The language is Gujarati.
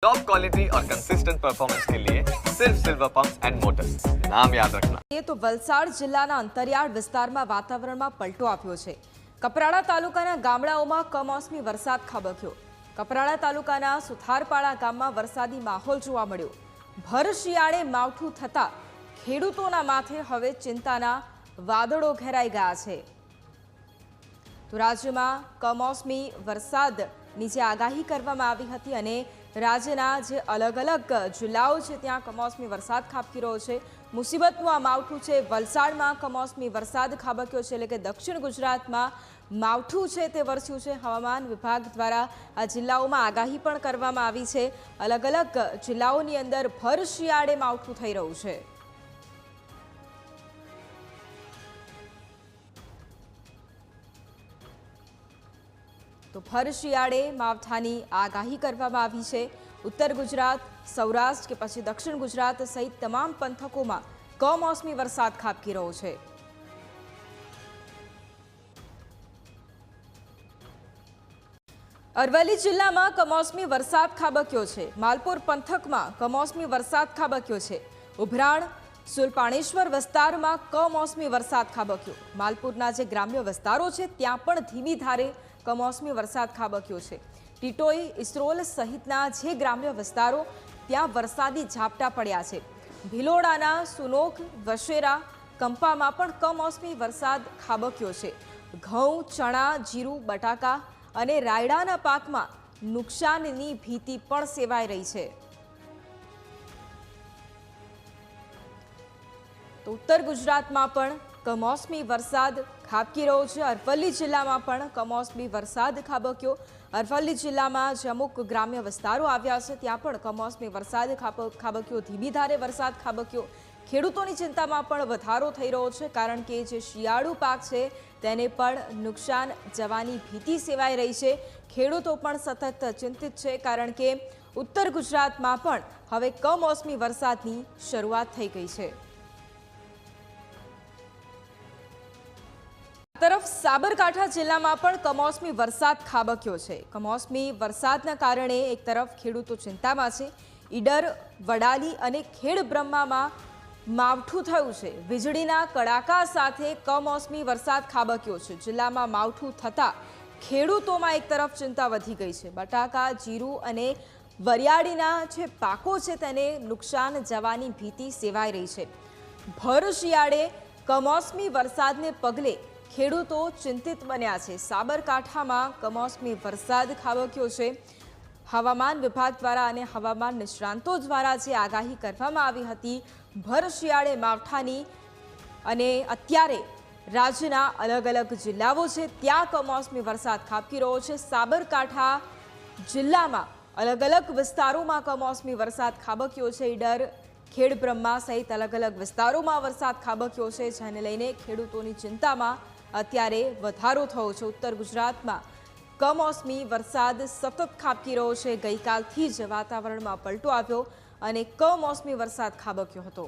टॉप क्वालिटी और कंसिस्टेंट परफॉर्मेंस के लिए सिर्फ सिल्वर पंप्स एंड मोटर्स, नाम याद रखना। એ તો વલસાડ જિલ્લાના અંતરિયાળ વિસ્તારમાં વાતાવરણમાં પલટો આવ્યો છે। કપરાડા તાલુકાના ગામડાઓમાં કમોસમી વરસાદ ખાબક્યો। કપરાડા તાલુકાના સુથારપાડા ગામમાં વરસાદી માહોલ જોવા મળ્યો। ભર શિયાળે માવઠું થતા ખેડૂતોના માથે હવે ચિંતાના વાદળો ઘેરાઈ ગયા છે। તો રાજ્યમાં કમોસમી વરસાદની જે આગાહી કરવામાં આવી હતી અને રાજ્યના જે અલગ અલગ જિલ્લાઓ છે ત્યાં કમોસમી વરસાદ ખાબકી રહ્યો છે। મુસીબતનું આ માવઠું છે। વલસાડમાં કમોસમી વરસાદ ખાબક્યો છે, એટલે કે દક્ષિણ ગુજરાતમાં માવઠું છે તે વરસ્યું છે। હવામાન વિભાગ દ્વારા આ જિલ્લાઓમાં આગાહી પણ કરવામાં આવી છે। અલગ અલગ જિલ્લાઓની અંદર ભર શિયાળે માવઠું થઈ રહ્યું છે। તો ભર શિયાળે માવઠાની આગાહી કરવામાં આવી છે। ઉત્તર ગુજરાત, સૌરાષ્ટ્ર કે પછી દક્ષિણ ગુજરાત સહિત તમામ પંથકોમાં કમોસમી વરસાદ ખાબકી રહ્યો છે। અરવલ્લી જિલ્લામાં કમોસમી વરસાદ ખાબક્યો છે। માલપુર પંથકમાં કમોસમી વરસાદ ખાબક્યો છે। ઉભરાણ, સુલપાણેશ્વર વિસ્તારમાં કમોસમી વરસાદ ખાબક્યો। માલપુરના જે ગ્રામ્ય વિસ્તારો છે ત્યાં પણ ધીમી ધારે કમોસમી વરસાદ ખાબક્યો છે। ટીટોઈ, ઇસરોલ સહિતના જે ગ્રામ્ય વિસ્તારો ત્યાં વરસાદી ઝાપટા પડ્યા છે। ભિલોડાના સુનોક, વશેરા, કંપામાં પણ કમોસમી વરસાદ ખાબક્યો છે। ઘઉં, ચણા, જીરું, બટાકા અને રાયડાના પાકમાં નુકસાનની ભીતિ પણ સેવાઈ રહી છે। તો ઉત્તર ગુજરાતમાં પણ કમોસમી વરસાદ ખાબકી રહ્યો છે। અરવલ્લી જિલ્લામાં પણ કમોસમી વરસાદ ખાબક્યો। અરવલ્લી જિલ્લામાં જે અમુક ગ્રામ્ય વિસ્તારો આવ્યા છે ત્યાં પણ કમોસમી વરસાદ ખાબક્યો, ધીમી ધારે વરસાદ ખાબક્યો। ખેડૂતોની ચિંતામાં પણ વધારો થઈ રહ્યો છે, કારણ કે જે શિયાળુ પાક છે તેને પણ નુકસાન જવાની ભીતિ સેવાઈ રહી છે। ખેડૂતો પણ સતત ચિંતિત છે, કારણ કે ઉત્તર ગુજરાતમાં પણ હવે કમોસમી વરસાદની શરૂઆત થઈ ગઈ છે। તરફ સાબરકાંઠા જિલ્લામાં પણ કમોસમી વરસાદ ખાબક્યો છે। કમોસમી વરસાદના કારણે એક તરફ ખેડૂતો ચિંતામાં છે। ઈડર, વડાલી અને ખેડબ્રહ્મામાં માવઠું થયું છે। વીજળીના કડાકા સાથે કમોસમી વરસાદ ખાબક્યો છે। જિલ્લામાં માવઠું થતાં ખેડૂતોમાં એક તરફ ચિંતા વધી ગઈ છે। બટાકા, જીરું અને વરિયાળીના જે પાકો છે તેને નુકસાન જવાની ભીતિ સેવાઈ રહી છે। ભર શિયાળે કમોસમી વરસાદને પગલે ખેડૂતો ચિંતિત બન્યા છે। સાબરકાંઠામાં કમોસમી વરસાદ ખાબક્યો છે। હવામાન વિભાગ દ્વારા અને હવામાન નિષ્ણાંતો દ્વારા જે આગાહી કરવામાં આવી હતી ભર શિયાળે માવઠાની, અને અત્યારે રાજ્યના અલગ અલગ જિલ્લાઓ છે ત્યાં કમોસમી વરસાદ ખાબકી રહ્યો છે। સાબરકાંઠા જિલ્લામાં અલગ અલગ વિસ્તારોમાં કમોસમી વરસાદ ખાબક્યો છે। ઈડર, ખેડબ્રહ્મા સહિત અલગ અલગ વિસ્તારોમાં વરસાદ ખાબક્યો છે, જેને લઈને ખેડૂતોની ચિંતામાં અત્યારે વધારો થયો છે। ઉત્તર ગુજરાતમાં કમોસમી વરસાદ સતત ખાબકી રહ્યો છે। ગઈકાલથી જ વાતાવરણમાં પલટો આવ્યો અને કમોસમી વરસાદ ખાબક્યો હતો।